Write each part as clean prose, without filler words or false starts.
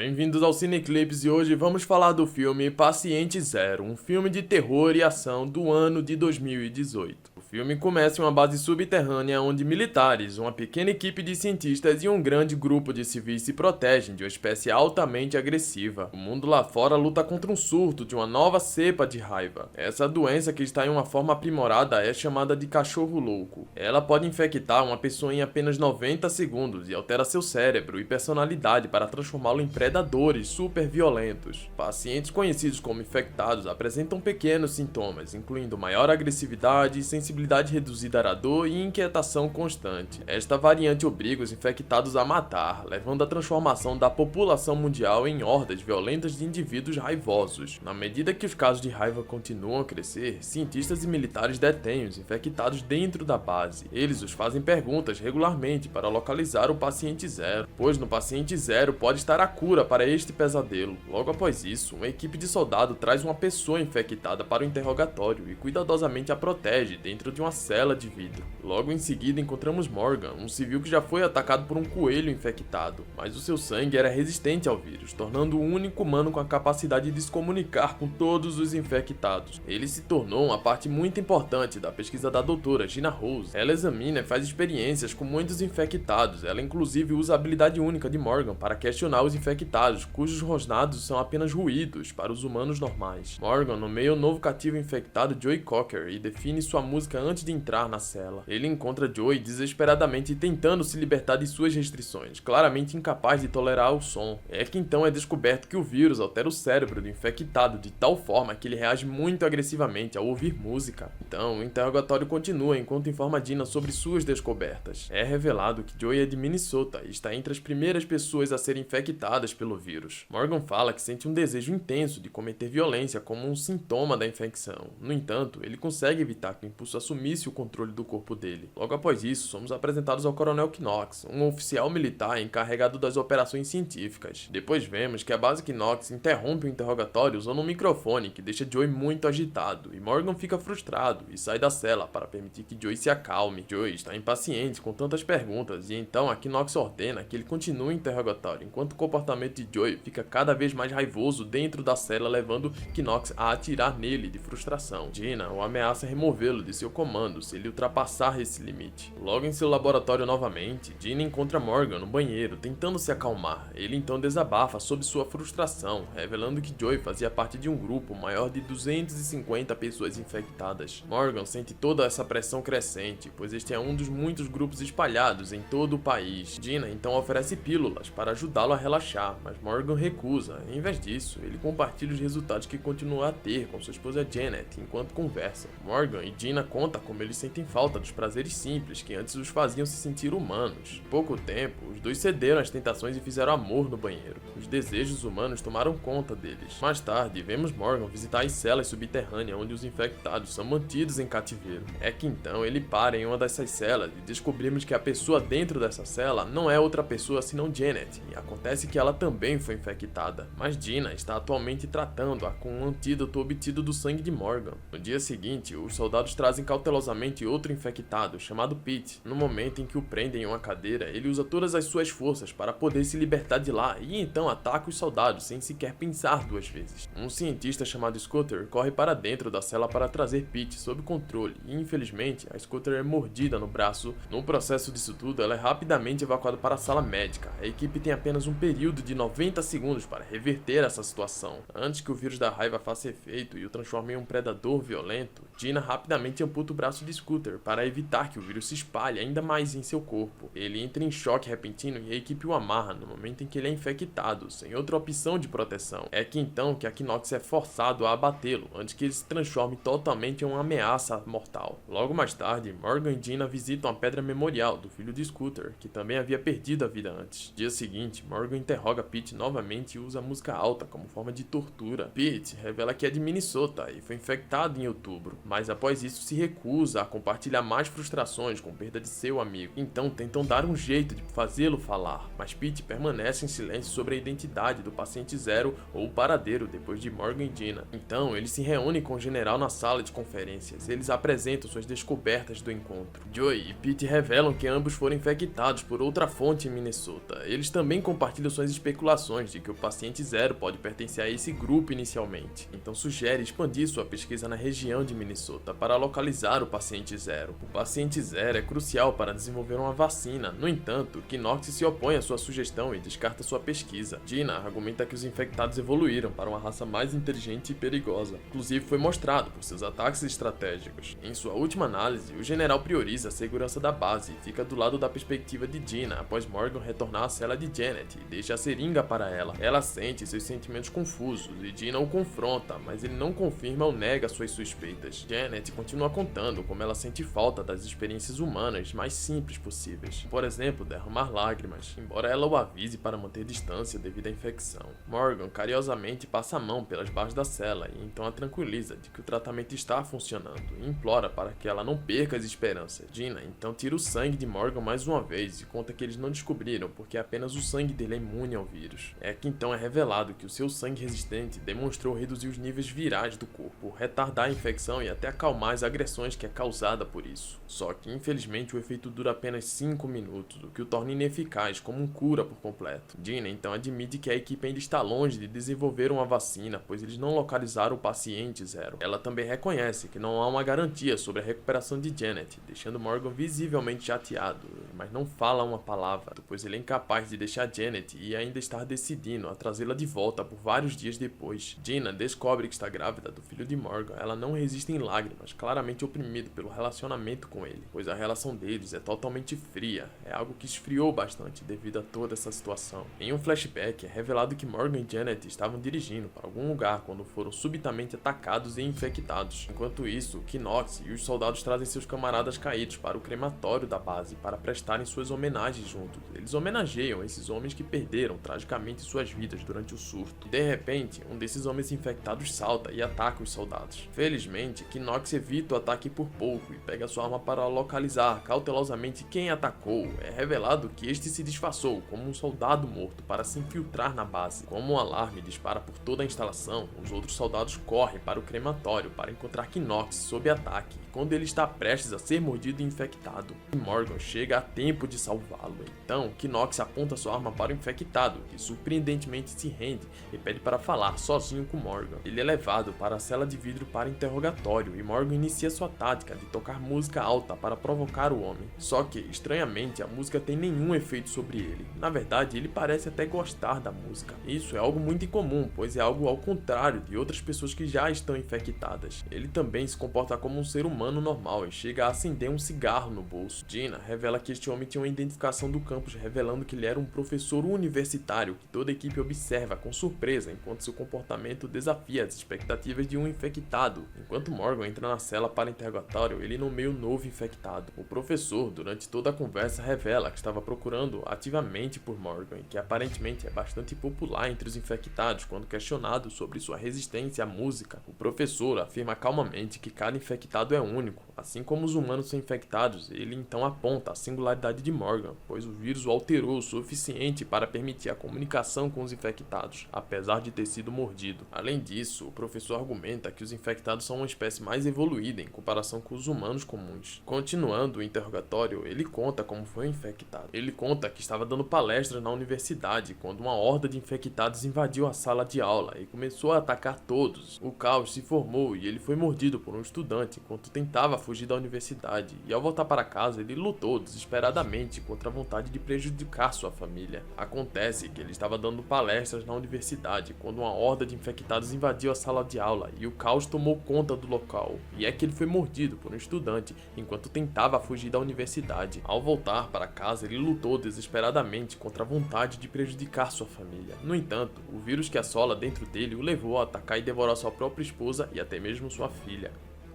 Bem-vindos ao Cineclips e hoje vamos falar do filme Paciente Zero, um filme de terror e ação do ano de 2018. O filme começa em uma base subterrânea onde militares, uma pequena equipe de cientistas e um grande grupo de civis se protegem de uma espécie altamente agressiva. O mundo lá fora luta contra um surto de uma nova cepa de raiva. Essa doença, que está em uma forma aprimorada, é chamada de cachorro louco. Ela pode infectar uma pessoa em apenas 90 segundos e altera seu cérebro e personalidade para transformá-lo em predadores super violentos. Pacientes conhecidos como infectados apresentam pequenos sintomas, incluindo maior agressividade, sensibilidade reduzida à dor e inquietação constante. Esta variante obriga os infectados a matar, levando à transformação da população mundial em hordas violentas de indivíduos raivosos. Na medida que os casos de raiva continuam a crescer, cientistas e militares detêm os infectados dentro da base. Eles os fazem perguntas regularmente para localizar o paciente zero, pois no paciente zero pode estar a cura para este pesadelo. Logo após isso, uma equipe de soldado traz uma pessoa infectada para o interrogatório e cuidadosamente a protege dentro de uma cela de vidro. Logo em seguida encontramos Morgan, um civil que já foi atacado por um coelho infectado, mas o seu sangue era resistente ao vírus, tornando o único humano com a capacidade de se comunicar com todos os infectados. Ele se tornou uma parte muito importante da pesquisa da doutora Gina Rose. Ela examina e faz experiências com muitos infectados. Ela inclusive usa a habilidade única de Morgan para questionar os infectados, cujos rosnados são apenas ruídos para os humanos normais. Morgan nomeia o novo cativo infectado Joey Cocker e define sua música antes de entrar na cela. Ele encontra Joey desesperadamente tentando se libertar de suas restrições, claramente incapaz de tolerar o som. É que então é descoberto que o vírus altera o cérebro do infectado de tal forma que ele reage muito agressivamente ao ouvir música. Então, o interrogatório continua enquanto informa Dina sobre suas descobertas. É revelado que Joey é de Minnesota e está entre as primeiras pessoas a serem infectadas pelo vírus. Morgan fala que sente um desejo intenso de cometer violência como um sintoma da infecção. No entanto, ele consegue evitar que o impulso assumisse o controle do corpo dele. Logo após isso, somos apresentados ao Coronel Knox, um oficial militar encarregado das operações científicas. Depois vemos que a base Knox interrompe o interrogatório usando um microfone que deixa Joey muito agitado, e Morgan fica frustrado e sai da cela para permitir que Joey se acalme. Joey está impaciente com tantas perguntas e então a Knox ordena que ele continue o interrogatório, enquanto o comportamento de Joey fica cada vez mais raivoso dentro da cela, levando Knox a atirar nele de frustração. Gina o ameaça removê-lo de seu comando se ele ultrapassar esse limite. Logo em seu laboratório novamente, Gina encontra Morgan no banheiro tentando se acalmar. Ele então desabafa sobre sua frustração, revelando que Joey fazia parte de um grupo maior de 250 pessoas infectadas. Morgan sente toda essa pressão crescente, pois este é um dos muitos grupos espalhados em todo o país. Gina então oferece pílulas para ajudá-lo a relaxar, mas Morgan recusa. Em vez disso, ele compartilha os resultados que continua a ter com sua esposa Janet enquanto conversam. Morgan e Gina contam como eles sentem falta dos prazeres simples que antes os faziam se sentir humanos. Em pouco tempo, os dois cederam às tentações e fizeram amor no banheiro. Os desejos humanos tomaram conta deles. Mais tarde, vemos Morgan visitar as celas subterrâneas onde os infectados são mantidos em cativeiro. É que então ele para em uma dessas celas e descobrimos que a pessoa dentro dessa cela não é outra pessoa senão Janet, e acontece que ela também foi infectada, mas Gina está atualmente tratando-a com um antídoto obtido do sangue de Morgan. No dia seguinte, os soldados trazem cautelosamente outro infectado, chamado Pete. No momento em que o prendem em uma cadeira, ele usa todas as suas forças para poder se libertar de lá e então ataca os soldados sem sequer pensar duas vezes. Um cientista chamado Scooter corre para dentro da cela para trazer Pete sob controle e infelizmente a Scooter é mordida no braço. No processo disso tudo, ela é rapidamente evacuada para a sala médica. A equipe tem apenas um período de 90 segundos para reverter essa situação. Antes que o vírus da raiva faça efeito e o transforme em um predador violento, Gina rapidamente amputa o braço de Scooter para evitar que o vírus se espalhe ainda mais em seu corpo. Ele entra em choque repentino e a equipe o amarra no momento em que ele é infectado, sem outra opção de proteção. É que então que a Knox é forçado a abatê-lo antes que ele se transforme totalmente em uma ameaça mortal. Logo mais tarde, Morgan e Gina visitam a pedra memorial do filho de Scooter, que também havia perdido a vida antes. Dia seguinte, Morgan interroga Pete novamente e usa música alta como forma de tortura. Pete revela que é de Minnesota e foi infectado em outubro, mas após isso se recusa a compartilhar mais frustrações com a perda de seu amigo. Então tentam dar um jeito de fazê-lo falar, mas Pete permanece em silêncio sobre a identidade do paciente zero ou o paradeiro depois de Morgan e Dina. Então ele se reúne com o general na sala de conferências. Eles apresentam suas descobertas do encontro. Joey e Pete revelam que ambos foram infectados por outra fonte em Minnesota. Eles também compartilham suas especulações de que o paciente zero pode pertencer a esse grupo inicialmente. Então sugere expandir sua pesquisa na região de Minnesota para localizar o paciente zero. O paciente zero é crucial para desenvolver uma vacina. No entanto, Knox se opõe à sua sugestão e descarta sua pesquisa. Dina argumenta que os infectados evoluíram para uma raça mais inteligente e perigosa. Inclusive foi mostrado por seus ataques estratégicos. Em sua última análise, o general prioriza a segurança da base e fica do lado da perspectiva de Dina após Morgan retornar à cela de Janet e deixa a seringa para ela. Ela sente seus sentimentos confusos e Dina o confronta, mas ele não confirma ou nega suas suspeitas. Janet continua contando como ela sente falta das experiências humanas mais simples possíveis. Por exemplo, derramar lágrimas, embora ela o avise para manter distância devido à infecção. Morgan carinhosamente passa a mão pelas barras da cela e então a tranquiliza de que o tratamento está funcionando e implora para que ela não perca as esperanças. Dina então tira o sangue de Morgan mais uma vez e conta que eles não descobriram porque apenas o sangue dele é imune ao vírus. É que então é revelado que o seu sangue resistente demonstrou reduzir os níveis virais do corpo, retardar a infecção e até acalmar as agressões que é causada por isso. Só que infelizmente o efeito dura apenas 5 minutos, o que o torna ineficaz como um cura por completo. Dina então admite que a equipe ainda está longe de desenvolver uma vacina, pois eles não localizaram o paciente zero. Ela também reconhece que não há uma garantia sobre a recuperação de Janet, deixando Morgan visivelmente chateado, mas não fala uma palavra, pois ele é incapaz de deixar Janet e ainda estar decidindo a trazê-la de volta por vários dias depois. Dina descobre que está grávida do filho de Morgan. Ela não resiste em lágrimas, claramente oprimida pelo relacionamento com ele, pois a relação deles é totalmente fria. É algo que esfriou bastante devido a toda essa situação. Em um flashback é revelado que Morgan e Janet estavam dirigindo para algum lugar quando foram subitamente atacados e infectados. Enquanto isso, Knox e os soldados trazem seus camaradas caídos para o crematório da base para prestarem suas homenagens juntos. Eles homenageiam esses homens que perderam tragicamente suas vidas durante o surto. E de repente, um desses homens infectados salta e ataca os soldados. Felizmente, Knox evita o ataque por pouco e pega sua arma para localizar cautelosamente quem atacou. É revelado que este se disfarçou como um soldado morto para se infiltrar na base. Como um alarme dispara por toda a instalação, os outros soldados correm para o crematório para encontrar Knox sob ataque. E quando ele está prestes a ser mordido e infectado, Morgan chega a tempo de salvá-lo. Então, Knox aponta sua arma para o infectado, que surpreendentemente se rende e pede para falar sozinho com Morgan. Ele é levado para a cela de vidro para interrogatório e Morgan inicia sua tática de tocar música alta para provocar o homem. Só que, estranhamente, a música tem nenhum efeito sobre ele. Na verdade, ele parece até gostar da música. Isso é algo muito incomum, pois é algo ao contrário de outras pessoas que já estão infectadas. Ele também se comporta como um ser humano normal e chega a acender um cigarro no bolso. Dina revela que este homem tinha uma identificação do campus, revelando que ele era um professor universitário que toda a equipe observa com surpresa enquanto seu comportamento desafia as expectativas de um infectado. Enquanto Morgan entra na cela para interrogatório, ele nomeia um novo infectado. O professor, durante toda a conversa, revela que estava procurando ativamente por Morgan e que aparentemente é bastante popular entre os infectados quando questionado sobre sua resistência à música. O professor afirma calmamente que cada infectado é único, assim como os humanos são infectados. Ele então aponta a singularidade de Morgan, pois o vírus o alterou o suficiente para permitir a comunicação com os infectados, apesar de ter sido mordido. Além disso, o professor argumenta que os infectados são uma espécie mais evoluída em comparação com os humanos comuns. Continuando o interrogatório, ele conta como foi infectado. Ele conta que estava dando palestras na universidade quando uma horda de infectados invadiu a sala de aula e começou a atacar todos. O caos se formou e ele foi mordido por um estudante enquanto tentava fugir da universidade, e ao voltar para casa ele lutou desesperadamente contra a vontade de prejudicar sua família. Acontece que ele estava dando palestras na universidade quando uma horda de infectados invadiu a sala de aula e o caos tomou conta do local, e é que ele foi mordido por um estudante enquanto tentava fugir da universidade. Ao voltar para casa, ele lutou desesperadamente contra a vontade de prejudicar sua família. No entanto, o vírus que assola dentro dele o levou a atacar e devorar sua própria esposa e até mesmo sua filha.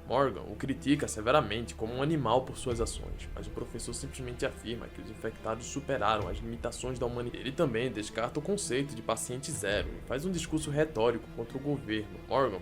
Morgan o critica severamente como um animal por suas ações, mas o professor simplesmente afirma que os infectados superaram as limitações da humanidade. Ele também descarta o conceito de paciente zero e faz um discurso retórico contra o governo. Morgan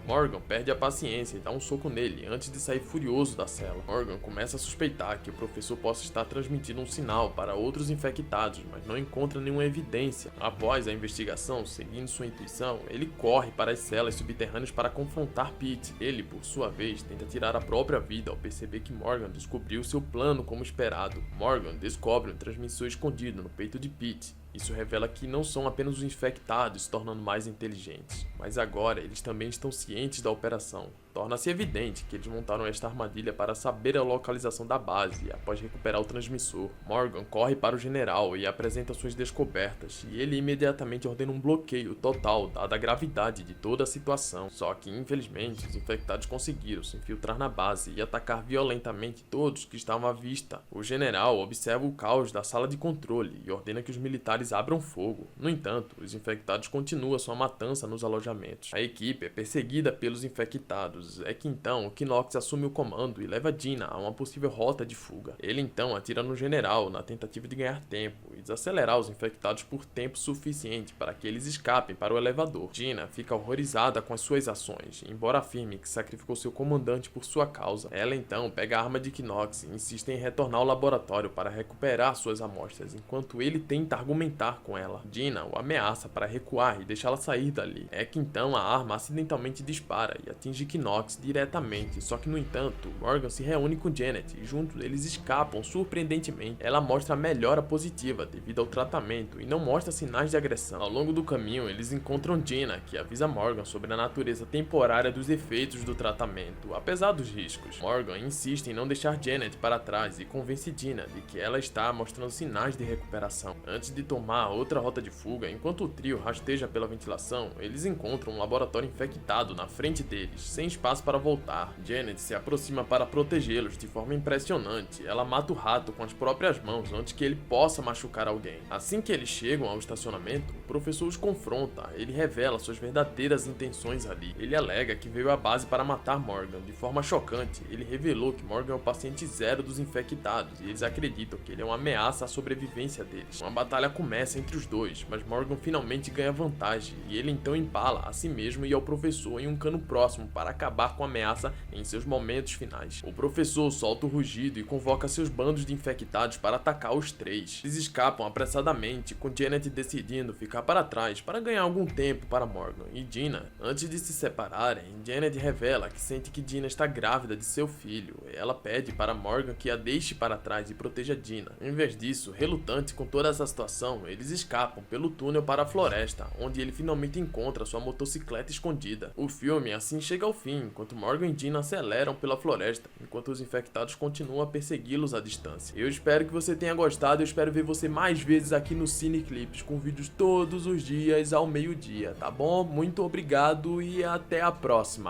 Morgan perde a paciência e dá um soco nele antes de sair furioso da cela. Morgan começa a suspeitar que o professor possa estar transmitindo um sinal para outros infectados, mas não encontra nenhuma evidência. Após a investigação, seguindo sua intuição, ele corre para as celas subterrâneas para confrontar Pete. Ele, por sua vez, tenta tirar a própria vida ao perceber que Morgan descobriu seu plano como esperado. Morgan descobre um transmissor escondido no peito de Pete. Isso revela que não são apenas os infectados se tornando mais inteligentes, mas agora eles também estão cientes da operação. Torna-se evidente que eles montaram esta armadilha para saber a localização da base e após recuperar o transmissor. Morgan corre para o general e apresenta suas descobertas, e ele imediatamente ordena um bloqueio total dada a gravidade de toda a situação. Só que infelizmente os infectados conseguiram se infiltrar na base e atacar violentamente todos que estavam à vista. O general observa o caos da sala de controle e ordena que os militares abram fogo. No entanto, os infectados continuam sua matança nos alojamentos. A equipe é perseguida pelos infectados. É que então o Knox assume o comando e leva Dina a uma possível rota de fuga. Ele então atira no general na tentativa de ganhar tempo e desacelerar os infectados por tempo suficiente para que eles escapem para o elevador. Dina fica horrorizada com as suas ações, embora afirme que sacrificou seu comandante por sua causa. Ela então pega a arma de Knox e insiste em retornar ao laboratório para recuperar suas amostras, enquanto ele tenta argumentar com ela. Dina o ameaça para recuar e deixá-la sair dali. É que então a arma acidentalmente dispara e atinge Knox diretamente, só que no entanto, Morgan se reúne com Janet e juntos eles escapam surpreendentemente. Ela mostra a melhora positiva devido ao tratamento e não mostra sinais de agressão. Ao longo do caminho, eles encontram Dina, que avisa Morgan sobre a natureza temporária dos efeitos do tratamento, apesar dos riscos. Morgan insiste em não deixar Janet para trás e convence Dina de que ela está mostrando sinais de recuperação. Antes de tomar outra rota de fuga, enquanto o trio rasteja pela ventilação, eles encontram um laboratório infectado na frente deles, sem espaço para voltar. Janet se aproxima para protegê-los de forma impressionante. Ela mata o rato com as próprias mãos antes que ele possa machucar alguém. Assim que eles chegam ao estacionamento, o professor os confronta. Ele revela suas verdadeiras intenções ali. Ele alega que veio à base para matar Morgan. De forma chocante, ele revelou que Morgan é o paciente zero dos infectados e eles acreditam que ele é uma ameaça à sobrevivência deles. Uma batalha começa entre os dois, mas Morgan finalmente ganha vantagem e ele então empala a si mesmo e ao professor em um cano próximo para acabar com a ameaça em seus momentos finais. O professor solta o rugido e convoca seus bandos de infectados para atacar os três. Eles escapam apressadamente, com Janet decidindo ficar para trás para ganhar algum tempo para Morgan e Dina. Antes de se separarem, Janet revela que sente que Dina está grávida de seu filho. Ela pede para Morgan que a deixe para trás e proteja Dina. Em vez disso, relutante com toda essa situação, eles escapam pelo túnel para a floresta, onde ele finalmente encontra sua motocicleta escondida. O filme assim chega ao fim, enquanto Morgan e Dina aceleram pela floresta, enquanto os infectados continuam a persegui-los à distância. Eu espero que você tenha gostado, eu espero ver você mais vezes aqui no Cineclips, com vídeos todos os dias ao meio-dia, tá bom? Muito obrigado e até a próxima!